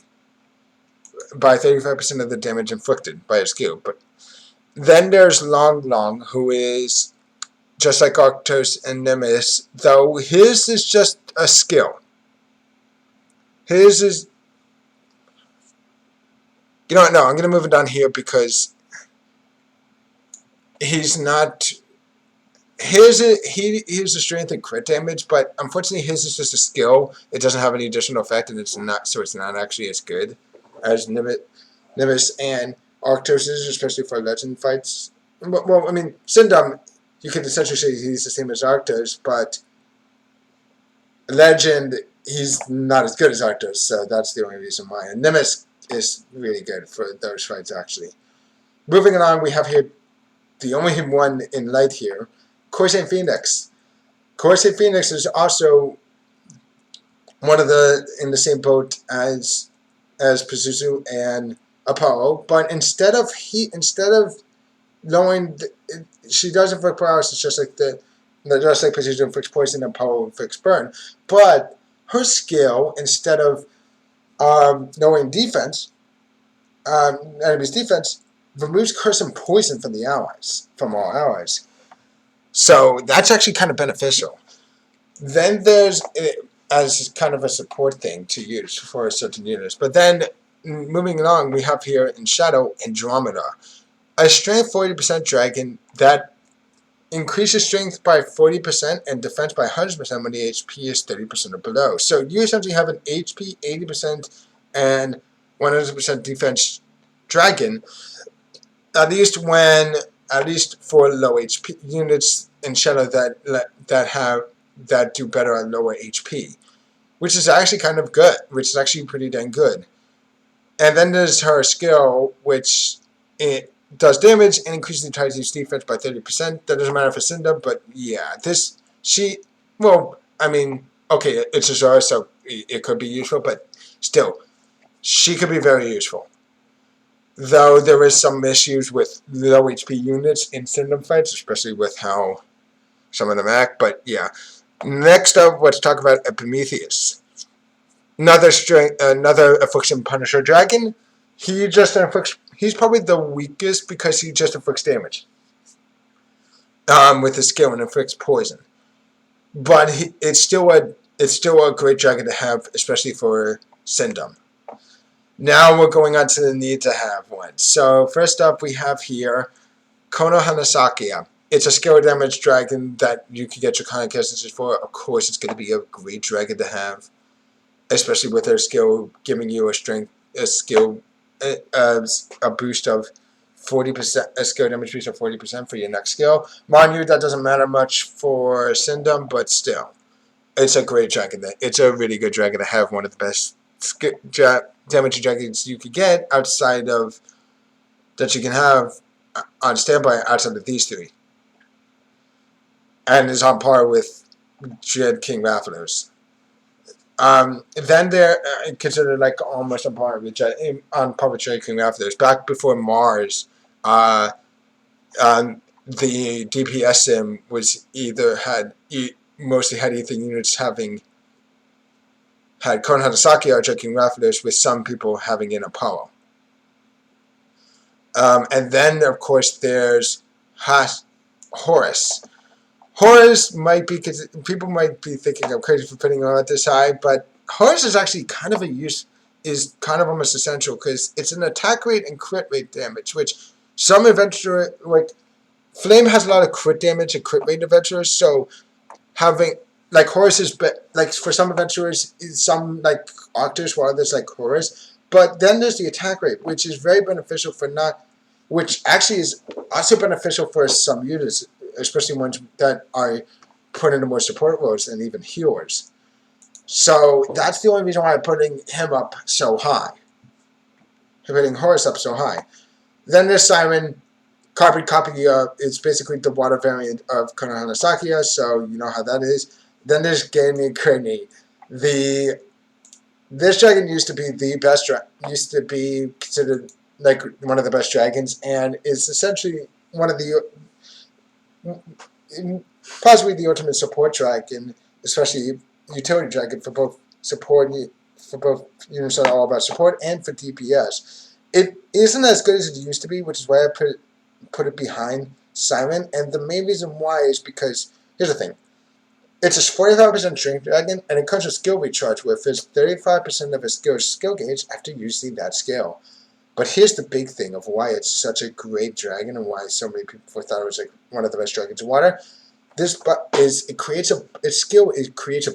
by 35% of the damage inflicted by a skill. But then there's Long, who is just like Arctos and Nemesis, though his is just a skill. His is... You know what? No, I'm going to move it on here because he's not... Here's a strength and crit damage, but unfortunately his is just a skill. It doesn't have any additional effect, and it's not actually as good as Nimbus and Arctos is, especially for legend fights. Well, I mean, Syndom, you can essentially say he's the same as Arctos, but Legend, he's not as good as Arctos, so that's the only reason why. And Nimbus is really good for those fights, actually. Moving on, we have here the only one in light here, Corsair Phoenix. Corsair Phoenix is also one of in the same boat as Pazuzu and Apollo, but instead of lowering, she does inflict powers. It's just like Pazuzu inflicts poison and Apollo inflicts burn. But her skill, instead of knowing defense, enemy's defense, removes curse and poison from all allies. So that's actually kind of beneficial. Then there's as kind of a support thing to use for certain units. But then moving along, we have here in Shadow Andromeda, a strength 40% dragon that increases strength by 40% and defense by 100% when the HP is 30% or below. So you essentially have an HP 80% and 100% defense dragon, at least for low HP units in Shadow that do better at lower HP, which is actually kind of good, which is actually pretty dang good. And then there's her skill, which it does damage and increases the entire defense by 30%. That doesn't matter for Cinda, but yeah, I mean, okay, it's a Zora, so it could be useful, but still, she could be very useful. Though there is some issues with low HP units in Syndom fights, especially with how some of them act, but yeah. Next up, let's talk about Epimetheus. Another Affliction Punisher dragon. He's probably the weakest because he just inflicts damage with his skill and inflicts poison. But it's still a great dragon to have, especially for Syndom. Now we're going on to the need to have one. So first up, we have here Kono Hanasakia. It's a skill damage dragon that you can get your Draconic Essences for. Of course, it's going to be a great dragon to have, especially with her skill giving you a boost of 40% a skill damage boost of 40% for your next skill. Mind you, that doesn't matter much for Syndom, but still, it's a great dragon. It's a really good dragon to have. One of the best damage dragons you could get outside of that you can have on standby outside of these three, and is on par with Dread King Rathalos. Then they're considered like almost on par with Dread King Rathalos. Back before Mars, the DPS sim was mostly had ether units having had Konoha Saki or Dread King Rathalos, with some people having an Apollo. And then, of course, there's Horus. Horus might be, because people might be thinking I'm crazy for putting on at this high, but Horus is actually kind of almost essential, because it's an attack rate and crit rate damage, which some adventurers, like Flame has a lot of crit damage and crit rate adventurers, so having, like, Horus is, like, for some adventurers, some, like, Octus, while others like Horus, but then there's the attack rate, which is very beneficial which actually is also beneficial for some units, especially ones that are put into more support roles and even healers. So that's the only reason why I'm putting him up so high. I'm putting Horus up so high. Then there's Siren. Copy. It's basically the water variant of Konoha Sakiya, so you know how that is. Then there's Gaming Kearney. This dragon used to be considered like one of the best dragons, and is essentially one of the possibly the ultimate support dragon, especially utility dragon for both units that are all about support and for DPS. It isn't as good as it used to be, which is why I put it behind Siren, and the main reason why is because, here's the thing, it's a 45% strength dragon, and it comes with skill recharge, where it fills 35% of its skill gauge after using that skill. But here's the big thing of why it's such a great dragon, and why so many people thought it was like one of the best dragons in water. It creates a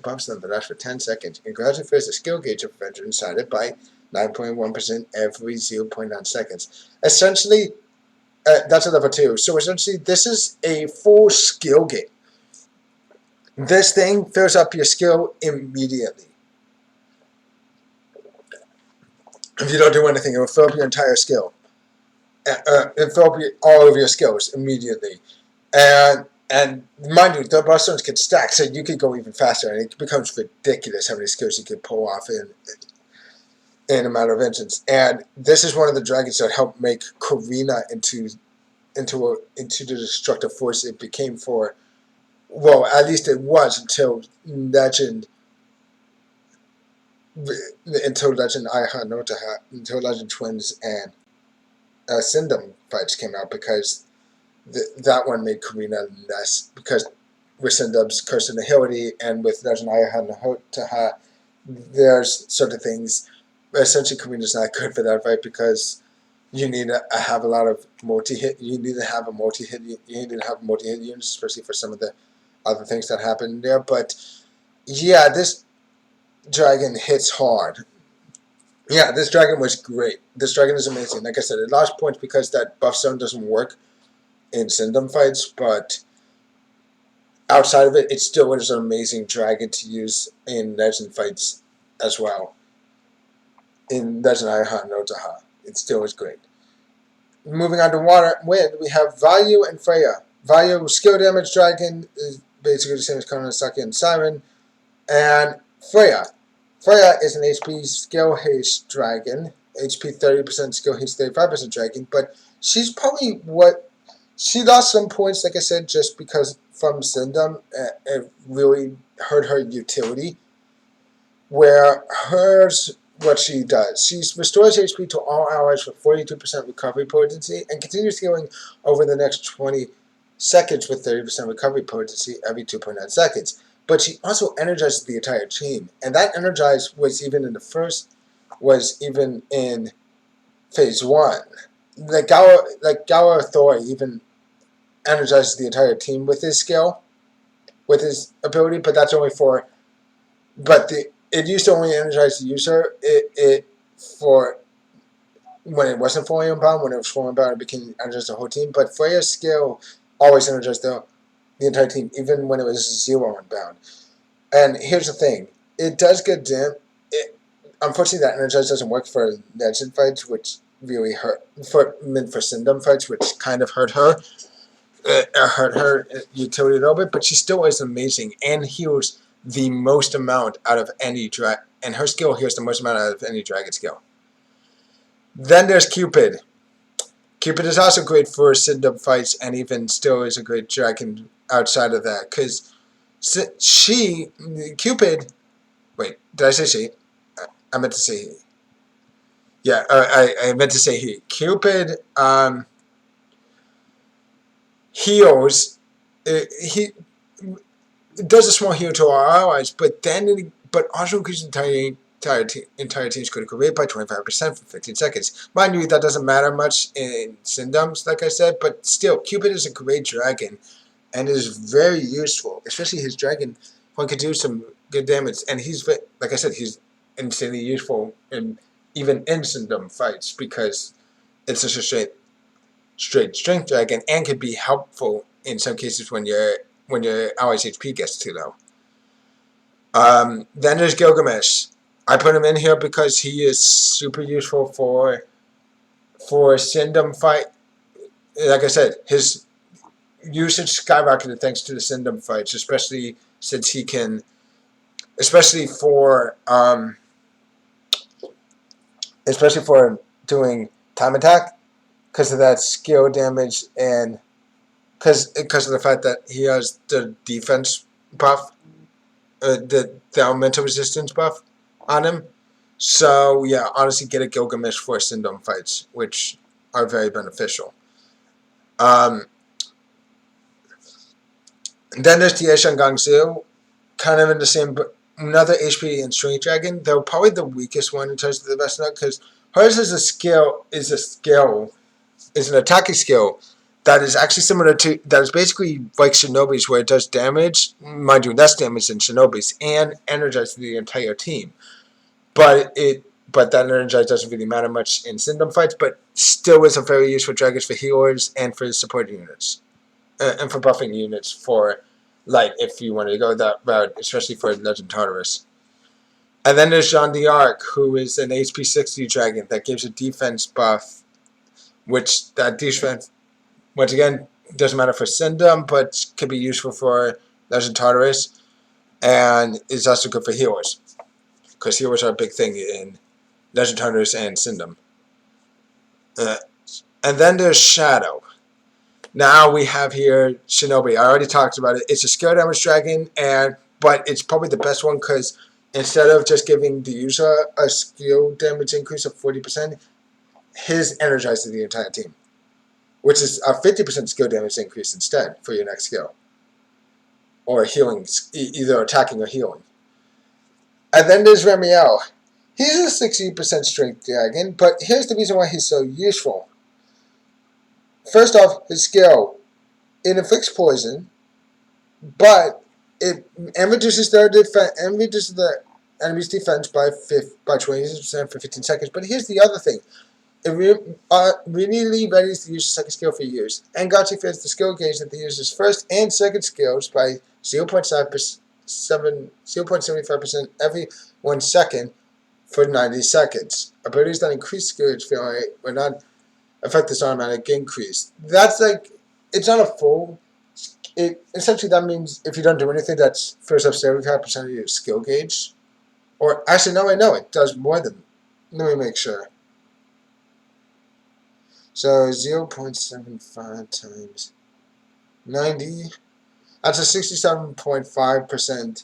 buff stun that lasts for 10 seconds, and gradually fills the skill gauge of Avenger inside it by 9.1% every 0.9 seconds. Essentially, that's a level 2. So essentially, this is a full skill gauge. This thing fills up your skill immediately. If you don't do anything, it will fill up your entire skill. It fill up all of your skills immediately. And mind you, the buff stones can stack, so you could go even faster, and it becomes ridiculous how many skills you can pull off in a matter of instance. And this is one of the dragons that helped make Karina into the destructive force it became for. Well, at least it was until Legend Ayaha Notaha, until Legend Twins and Syndom fights came out, because that one made Karina less, because with Syndom's Curse of Nihility and with Legend Ayaha Notaha, there's sort of things. Essentially, Karina's not good for that fight, because you need to have a lot of multi-hit. You need to have multi-hit units, especially for some of the other things that happen there. But yeah, this dragon hits hard. Yeah, this dragon was great. This dragon is amazing. Like I said, it lost points because that buff zone doesn't work in Syndom fights, but outside of it, it still is an amazing dragon to use in Legend fights as well. In Legend Ayaha Notaha, it still is great. Moving on to wind, we have Vayu and Freya. Vayu, skill damage dragon, is basically the same as Konoha Saki and Siren. And Freya. Freya is an HP skill haste dragon. HP 30%, skill haste 35% dragon. But she's probably she lost some points, like I said, just because from Syndom, it really hurt her utility. Where what she does, she restores HP to all allies for 42% recovery potency, and continues healing over the next 20 seconds with 30% recovery potency every 2.9 seconds. But she also energizes the entire team, and that energize was even in phase 1. Like Gawa Thor even energizes the entire team with his skill, with his ability, but that's only it used to only energize the user. when it wasn't fully unbound. When it was fully unbound, it became energized the whole team. But Freya's skill always energized the entire team, even when it was 0 unbound. And here's the thing: it does get dim. Unfortunately, that energize doesn't work for legend fights, which really hurt meant for Syndom fights, which kind of hurt her. Hurt her utility a little bit, but she still is amazing and heals the most amount out of any drag, and her skill heals the most amount out of any dragon skill. Then there's Cupid. Cupid is also great for Syndom fights, and even still is a great dragon outside of that, because Cupid. Wait, did I say she? I meant to say he. Yeah, I meant to say he. Cupid heals. He does a small heal to our allies, but also increases the entire team's critical rate by 25% for 15 seconds. Mind you, that doesn't matter much in Syndoms, like I said, but still, Cupid is a great dragon and is very useful, especially his dragon. One could do some good damage, and he's, like I said, he's insanely useful even in Syndom fights because it's just a straight strength dragon and could be helpful in some cases when your allies HP gets too low. Then there's Gilgamesh. I put him in here because he is super useful for Syndom fight. Like I said, his usage skyrocketed thanks to the Syndom fights, especially since he can, especially for doing time attack, because of that skill damage and because of the fact that he has the defense buff, the elemental resistance buff on him. So yeah, honestly, get a Gilgamesh for Syndom fights, which are very beneficial. Then there's the Gangsu, kind of in the same, another HP and Strength Dragon. They're probably the weakest one in terms of the best nut, because hers is an attacking skill that is actually similar to, that is basically like Shinobi's, where it does damage, mind you, less damage than Shinobi's, and energizes the entire team. But that energize doesn't really matter much in Syndom fights, but still is a very useful dragon for healers and for support units, and for buffing units for light, if you wanted to go that route, especially for Legend Tartarus. And then there's Jean d'Arc, who is an HP 60 dragon that gives a defense buff, which that defense, once again, doesn't matter for Syndom, but could be useful for Legend Tartarus, and is also good for healers, because healers are a big thing in Legend Tartarus and Syndom. And then there's Shadow. Now we have here Shinobi. I already talked about it. It's a skill damage dragon, but it's probably the best one because instead of just giving the user a skill damage increase of 40%, his energizes the entire team, which is a 50% skill damage increase instead for your next skill, or healing, either attacking or healing. And then there's Remiel. He's a 60% strength dragon, but here's the reason why he's so useful. First off, his skill, it inflicts poison, but it reduces the enemy's defense by 20% for 15 seconds. But here's the other thing. It really readies the user's second skill for use, and Gotchi fits the skill gauge that the user's first and second skills by 0.75% every 1 second for 90 seconds. Abilities that increase skill gauge fail rate will not affect this automatic increase. That's like, it's not a full. Essentially that means if you don't do anything, that fills up 75% of your skill gauge. Or actually, no, I know it does more than. Let me make sure. So 0.75 times 90. That's a 67.5%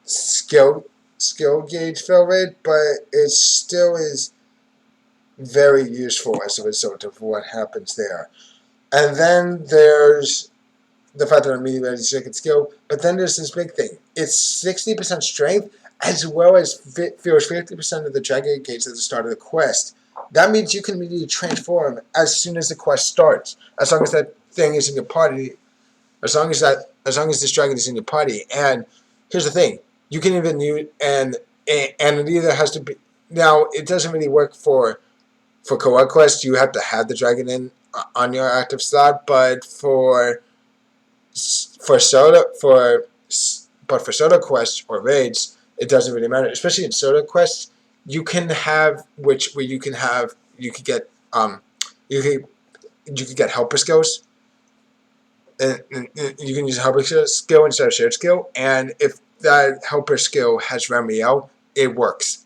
skill gauge fill rate, but it still is very useful as a result of what happens there. And then there's the fact that I'm immediately ready to second skill, but then there's this big thing. It's 60% strength as well as feels 50% of the dragon gauge at the start of the quest. That means you can immediately transform as soon as the quest starts, as long as that thing is in your party, as long as this dragon is in your party. And here's the thing: you can even use, and it either has to be, now it doesn't really work for co-op quest. You have to have the dragon in on your active slot, but for solo quests or raids, it doesn't really matter. Especially in solo quests, you can have where you can have you could get you could you could get helper skills. And you can use a helper skill instead of shared skill, and if that helper skill has Ramiel, it works.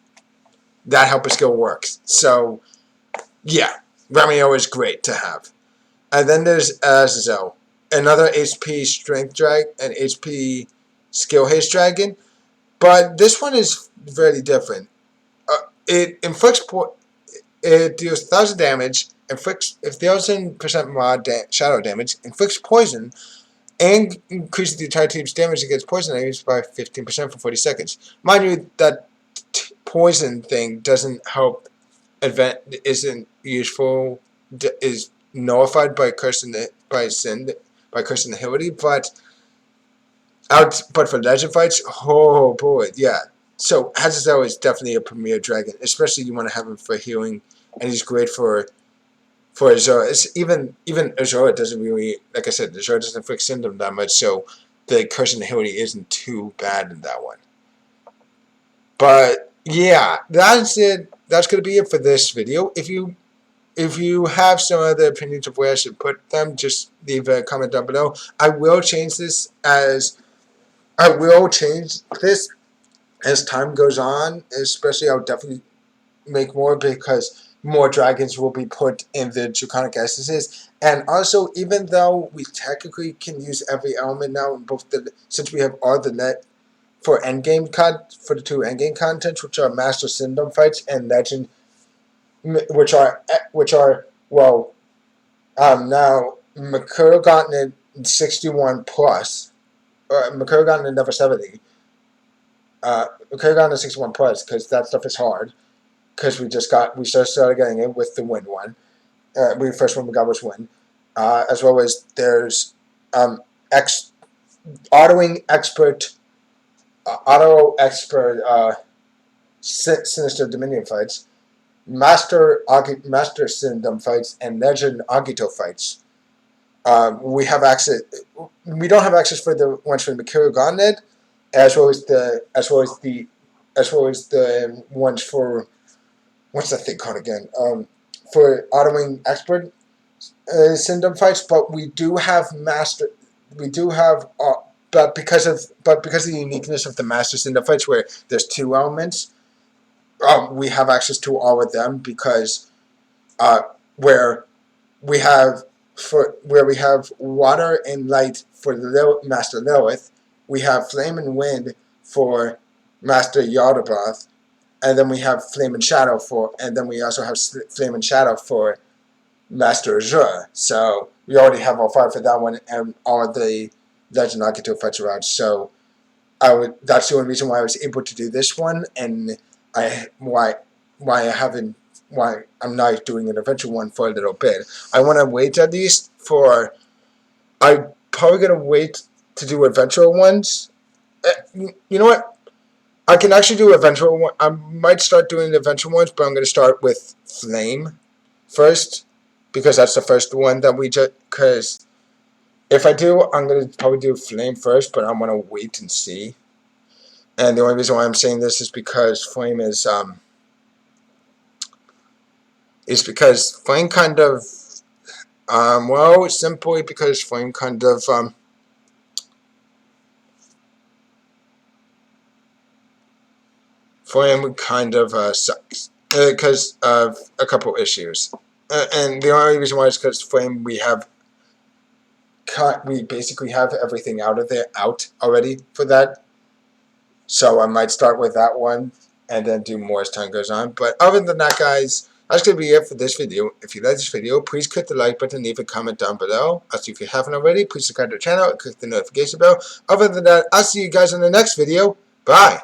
That helper skill works. So yeah, Ramiel is great to have. And then there's Azazel, another HP strength drag, an HP skill haste dragon, but this one is very different. It inflicts it deals 1,000 damage, inflicts 1,000% mod shadow damage, inflicts poison, and increases the entire team's damage against poison enemies by 15% for 40 seconds. Mind you, that poison thing doesn't help. Event isn't useful. Is nullified by curse and Hility, but for legend fights, oh boy, yeah. So Hazazel is definitely a premier dragon, especially you want to have him for healing, and he's great for Azura. Even Azura doesn't really, like I said, Azura doesn't inflict symptom that much, so the curse and Hility isn't too bad in that one. But yeah, that's it. That's gonna be it for this video. If you have some other opinions of where I should put them, just leave a comment down below. I will change this as time goes on. Especially, I'll definitely make more because more dragons will be put in the Draconic Essences. And also, even though we technically can use every element now in both since we have all the net for endgame for the two endgame contents, which are Master Syndrome fights and Legend, which are now Makuro Gauntlet 61 plus, or Makuro Gauntlet number 70. Makuro Gauntlet 61 plus, because that stuff is hard. Because we started getting it with the Wind one. The first one we got was Wind. As well as there's Autoing Expert, Sinister Dominion fights, Master Syndrome fights, and Legend Agito fights. We have access. We don't have access for the ones for Makuro Gauntlet, as well as the ones for, what's that thing called again? For Autoing Expert Syndrome fights, but we do have but because of the uniqueness of the Master Syndrome fights, where there's two elements, we have access to all of them because where we have water and light for Master Lilith, we have flame and wind for Master Yaldabaoth, and then we have flame and shadow and then we also have flame and shadow for Master Azura. So we already have all five for that one, and all the Legend Agito fights around. So that's the only reason why I was able to do this one, and why I'm not doing an adventure one for a little bit. I want to wait at least for. I'm probably gonna wait to do adventure ones. You know what? I can actually do adventure one. I might start doing the adventure ones, but I'm gonna start with Flame first because that's the first one that we just. Because if I do, I'm gonna probably do Flame first, but I'm gonna wait and see. And the only reason why I'm saying this is because Flame because Flame kind of simply because Flame kind of sucks because of a couple issues, and the only reason why is because Flame we basically have everything out already for that. So I might start with that one and then do more as time goes on. But other than that, guys, that's going to be it for this video. If you like this video, please click the like button, leave a comment down below. Also, if you haven't already, please subscribe to the channel and click the notification bell. Other than that, I'll see you guys in the next video. Bye!